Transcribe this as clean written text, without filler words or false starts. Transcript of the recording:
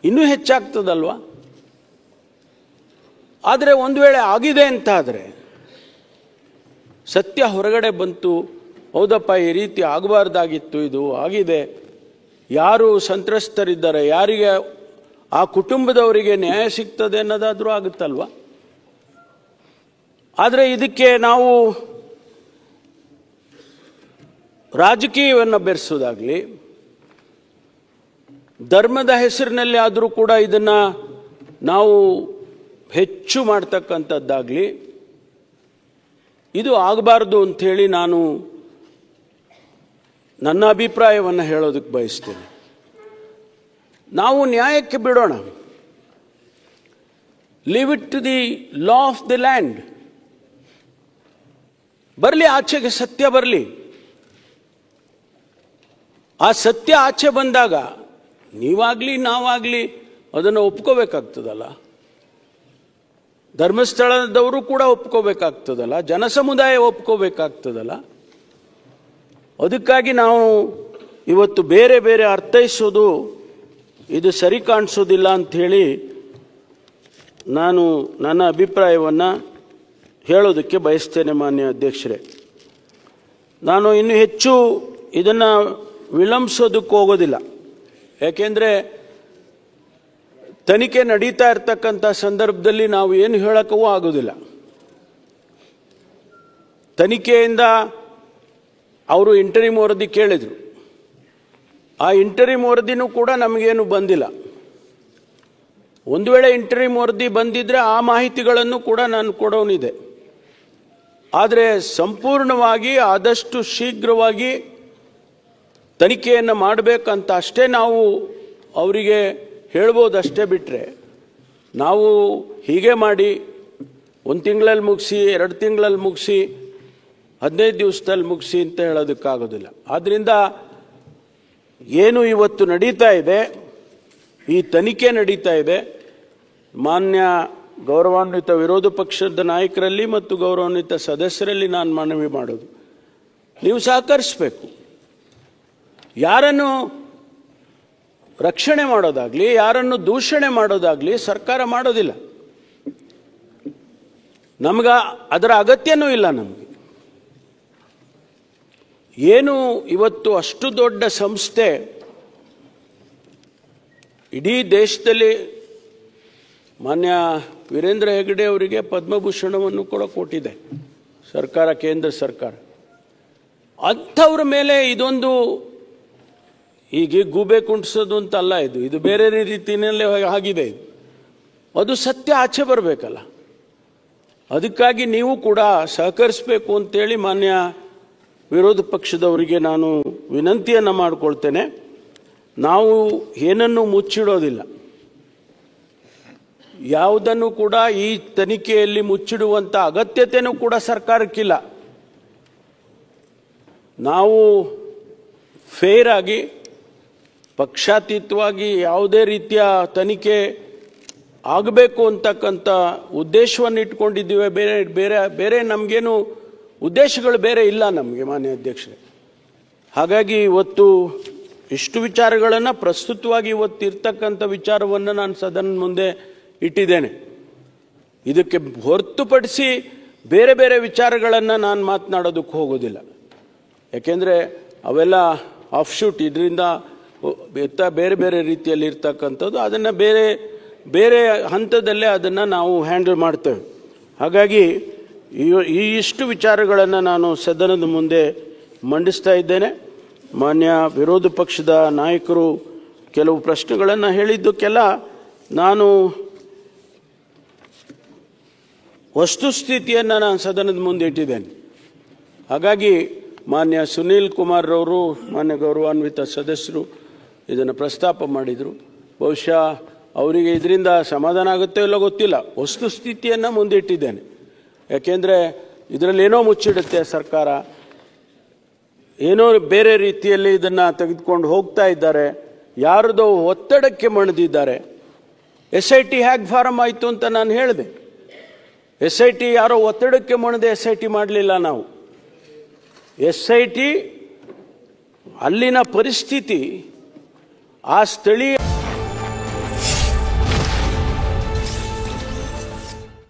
ಇನ್ನೂ ಹೆಚ್ಚಾಗ್ತದಲ್ವಾ? ಆದರೆ ಒಂದು ವೇಳೆ ಆಗಿದೆ ಅಂತಾದರೆ, ಸತ್ಯ ಹೊರಗಡೆ ಬಂತು, ಹೌದಪ್ಪ ಈ ರೀತಿ ಆಗಬಾರ್ದಾಗಿತ್ತು, ಇದು ಆಗಿದೆ, ಯಾರು ಸಂತ್ರಸ್ತರಿದ್ದಾರೆ, ಯಾರಿಗೆ ಆ ಕುಟುಂಬದವರಿಗೆ ನ್ಯಾಯ ಸಿಗ್ತದೆ ಅನ್ನೋದಾದರೂ ಆಗುತ್ತಲ್ವ? ಆದರೆ ಇದಕ್ಕೆ ನಾವು ರಾಜಕೀಯವನ್ನು ಬೆರೆಸೋದಾಗಲಿ, ಧರ್ಮದ ಹೆಸರಿನಲ್ಲಿ ಆದರೂ ಕೂಡ ಇದನ್ನು ನಾವು ಹೆಚ್ಚು ಮಾಡ್ತಕ್ಕಂಥದ್ದಾಗಲಿ, ಇದು ಆಗಬಾರ್ದು ಅಂಥೇಳಿ ನಾನು ನನ್ನ ಅಭಿಪ್ರಾಯವನ್ನು ಹೇಳೋದಕ್ಕೆ ಬಯಸ್ತೇನೆ. ನಾವು ನ್ಯಾಯಕ್ಕೆ ಬಿಡೋಣ. Leave it to the law of the land. ಬರಲಿ, ಆಚೆಗೆ ಸತ್ಯ ಬರಲಿ. ಆ ಸತ್ಯ ಆಚೆ ಬಂದಾಗ ನೀವಾಗಲಿ ನಾವಾಗಲಿ ಅದನ್ನು ಒಪ್ಕೋಬೇಕಾಗ್ತದಲ್ಲ. ಧರ್ಮಸ್ಥಳದವರು ಕೂಡ ಒಪ್ಕೋಬೇಕಾಗ್ತದಲ್ಲ, ಜನಸಮುದಾಯ ಒಪ್ಕೋಬೇಕಾಗ್ತದಲ್ಲ. ಅದಕ್ಕಾಗಿ ನಾವು ಇವತ್ತು ಬೇರೆ ಬೇರೆ ಅರ್ಥೈಸೋದು ಇದು ಸರಿ ಕಾಣಿಸೋದಿಲ್ಲ ಅಂಥೇಳಿ ನಾನು ನನ್ನ ಅಭಿಪ್ರಾಯವನ್ನು ಹೇಳೋದಕ್ಕೆ ಬಯಸ್ತೇನೆ. ಮಾನ್ಯ ಅಧ್ಯಕ್ಷರೇ, ನಾನು ಇನ್ನೂ ಹೆಚ್ಚು ಇದನ್ನು ವಿಳಂಬಿಸೋದಕ್ಕೆ ಹೋಗೋದಿಲ್ಲ. ಯಾಕೆಂದರೆ ತನಿಖೆ ನಡೀತಾ ಇರ್ತಕ್ಕಂಥ ಸಂದರ್ಭದಲ್ಲಿ ನಾವು ಏನು ಹೇಳೋಕ್ಕೂ ಆಗೋದಿಲ್ಲ. ತನಿಖೆಯಿಂದ ಅವರು ಇಂಟರಿಮ್ ವರದಿ ಕೇಳಿದರು. ಆ ಇಂಟರಿಮ್ ವರದಿನೂ ಕೂಡ ನಮಗೇನು ಬಂದಿಲ್ಲ. ಒಂದು ವೇಳೆ ಇಂಟರಿಮ್ ವರದಿ ಬಂದಿದ್ರೆ ಆ ಮಾಹಿತಿಗಳನ್ನು ಕೂಡ ನಾನು ಕೊಡೋನಿದೆ. ಆದರೆ ಸಂಪೂರ್ಣವಾಗಿ ಆದಷ್ಟು ಶೀಘ್ರವಾಗಿ ತನಿಖೆಯನ್ನು ಮಾಡಬೇಕಂತ ಅಷ್ಟೇ ನಾವು ಅವರಿಗೆ ಹೇಳ್ಬೋದಷ್ಟೇ. ಬಿಟ್ಟರೆ ನಾವು ಹೀಗೆ ಮಾಡಿ 1 ತಿಂಗಳಲ್ಲಿ ಮುಗಿಸಿ, 2 ತಿಂಗಳಲ್ಲಿ ಮುಗಿಸಿ, 15 ದಿವಸದಲ್ಲಿ ಮುಗಿಸಿ ಅಂತ ಹೇಳೋದಕ್ಕಾಗೋದಿಲ್ಲ. ಆದ್ದರಿಂದ ಏನು ಇವತ್ತು ನಡೀತಾ ಇದೆ, ಈ ತನಿಖೆ ನಡೀತಾ ಇದೆ, ಮಾನ್ಯ ಗೌರವಾನ್ವಿತ ವಿರೋಧ ಪಕ್ಷದ ನಾಯಕರಲ್ಲಿ ಮತ್ತು ಗೌರವಾನ್ವಿತ ಸದಸ್ಯರಲ್ಲಿ ನಾನು ಮನವಿ ಮಾಡೋದು, ನೀವು ಸಹಕರಿಸಬೇಕು. ಯಾರನ್ನು ರಕ್ಷಣೆ ಮಾಡೋದಾಗ್ಲಿ, ಯಾರನ್ನು ದೂಷಣೆ ಮಾಡೋದಾಗ್ಲಿ ಸರ್ಕಾರ ಮಾಡೋದಿಲ್ಲ. ನಮ್ಗೆ ಅದರ ಅಗತ್ಯನೂ ಇಲ್ಲ. ನಮಗೆ ಏನು ಇವತ್ತು ಅಷ್ಟು ದೊಡ್ಡ ಸಂಸ್ಥೆ ಇಡೀ ದೇಶದಲ್ಲಿ ಮಾನ್ಯ ವೀರೇಂದ್ರ ಹೆಗಡೆ ಅವರಿಗೆ ಪದ್ಮಭೂಷಣವನ್ನು ಕೂಡ ಕೊಟ್ಟಿದೆ ಸರ್ಕಾರ, ಕೇಂದ್ರ ಸರ್ಕಾರ. ಅಂಥವ್ರ ಮೇಲೆ ಇದೊಂದು ಹೀಗೆ ಗೂಬೆ ಕುಂಟಿಸೋದು ಅಂತಲ್ಲ. ಇದು ಬೇರೆ ರೀತಿಯಲ್ಲೇ ಆಗಿದೆ. ಅದು ಸತ್ಯ ಆಚೆ ಬರಬೇಕಲ್ಲ. ಅದಕ್ಕಾಗಿ ನೀವು ಕೂಡ ಸಹಕರಿಸಬೇಕು ಅಂತೇಳಿ ಮಾನ್ಯ ವಿರೋಧ ಪಕ್ಷದವರಿಗೆ ನಾನು ವಿನಂತಿಯನ್ನು ಮಾಡಿಕೊಳ್ತೇನೆ. ನಾವು ಏನನ್ನೂ ಮುಚ್ಚಿಡೋದಿಲ್ಲ. ಯಾವುದನ್ನು ಕೂಡ ಈ ತನಿಖೆಯಲ್ಲಿ ಮುಚ್ಚಿಡುವಂಥ ಅಗತ್ಯತೆಯೂ ಕೂಡ ಸರ್ಕಾರಕ್ಕಿಲ್ಲ. ನಾವು ಫೇರ್ ಆಗಿ, ಪಕ್ಷಾತೀತವಾಗಿ ಯಾವುದೇ ರೀತಿಯ ತನಿಖೆ ಆಗಬೇಕು ಅಂತಕ್ಕಂಥ ಉದ್ದೇಶವನ್ನು ಇಟ್ಕೊಂಡಿದ್ದೀವಿ. ಬೇರೆ ಬೇರೆ ಬೇರೆ ನಮಗೇನು ಉದ್ದೇಶಗಳು ಬೇರೆ ಇಲ್ಲ ನಮಗೆ, ಮಾನ್ಯ ಅಧ್ಯಕ್ಷರೇ. ಹಾಗಾಗಿ ಇವತ್ತು ಇಷ್ಟು ವಿಚಾರಗಳನ್ನು ಪ್ರಸ್ತುತವಾಗಿ ಇವತ್ತು ಇರ್ತಕ್ಕಂಥ ವಿಚಾರವನ್ನು ನಾನು ಸದನ ಮುಂದೆ ಇಟ್ಟಿದ್ದೇನೆ. ಇದಕ್ಕೆ ಹೊರತುಪಡಿಸಿ ಬೇರೆ ಬೇರೆ ವಿಚಾರಗಳನ್ನು ನಾನು ಮಾತನಾಡೋದಕ್ಕೆ ಹೋಗೋದಿಲ್ಲ. ಯಾಕೆಂದರೆ ಅವೆಲ್ಲ ಆಫ್ಶೂಟ್, ಇದರಿಂದ ಬೇರೆ ಬೇರೆ ರೀತಿಯಲ್ಲಿ ಇರ್ತಕ್ಕಂಥದ್ದು. ಅದನ್ನು ಬೇರೆ ಬೇರೆ ಹಂತದಲ್ಲೇ ಅದನ್ನು ನಾವು ಹ್ಯಾಂಡಲ್ ಮಾಡ್ತೇವೆ. ಹಾಗಾಗಿ ಈ ಇಷ್ಟು ವಿಚಾರಗಳನ್ನು ನಾನು ಸದನದ ಮುಂದೆ ಮಂಡಿಸ್ತಾ ಇದ್ದೇನೆ. ಮಾನ್ಯ ವಿರೋಧ ಪಕ್ಷದ ನಾಯಕರು ಕೆಲವು ಪ್ರಶ್ನೆಗಳನ್ನು ಹೇಳಿದ್ದಕ್ಕೆಲ್ಲ ನಾನು ವಸ್ತುಸ್ಥಿತಿಯನ್ನು ನಾನು ಸದನದ ಮುಂದೆ ಇಟ್ಟಿದ್ದೇನೆ. ಹಾಗಾಗಿ ಮಾನ್ಯ ಸುನೀಲ್ ಕುಮಾರ್ ಅವರು, ಮಾನ್ಯ ಗೌರವಾನ್ವಿತ ಸದಸ್ಯರು ಇದನ್ನು ಪ್ರಸ್ತಾಪ ಮಾಡಿದರು. ಬಹುಶಃ ಅವರಿಗೆ ಇದರಿಂದ ಸಮಾಧಾನ ಆಗುತ್ತೋ ಇಲ್ಲೋ ಗೊತ್ತಿಲ್ಲ. ವಸ್ತುಸ್ಥಿತಿಯನ್ನು ಮುಂದಿಟ್ಟಿದ್ದೇನೆ. ಯಾಕೆಂದರೆ ಇದರಲ್ಲಿ ಏನೋ ಮುಚ್ಚಿಡುತ್ತೆ ಸರ್ಕಾರ, ಏನೋ ಬೇರೆ ರೀತಿಯಲ್ಲಿ ಇದನ್ನು ತೆಗೆದುಕೊಂಡು ಹೋಗ್ತಾ ಇದ್ದಾರೆ, ಯಾರದೋ ಒತ್ತಡಕ್ಕೆ ಮಣಿದಿದ್ದಾರೆ. SIT ಹ್ಯಾಗ್ ಫಾರಮ್ ಆಯಿತು ಅಂತ ನಾನು ಹೇಳಿದೆ. SIT ಯಾರೋ ಒತ್ತಡಕ್ಕೆ ಮಣಿದೆ SIT ಮಾಡಲಿಲ್ಲ ನಾವು. SIT ಅಲ್ಲಿನ ಪರಿಸ್ಥಿತಿ, ಆ ಸ್ಥಳೀಯ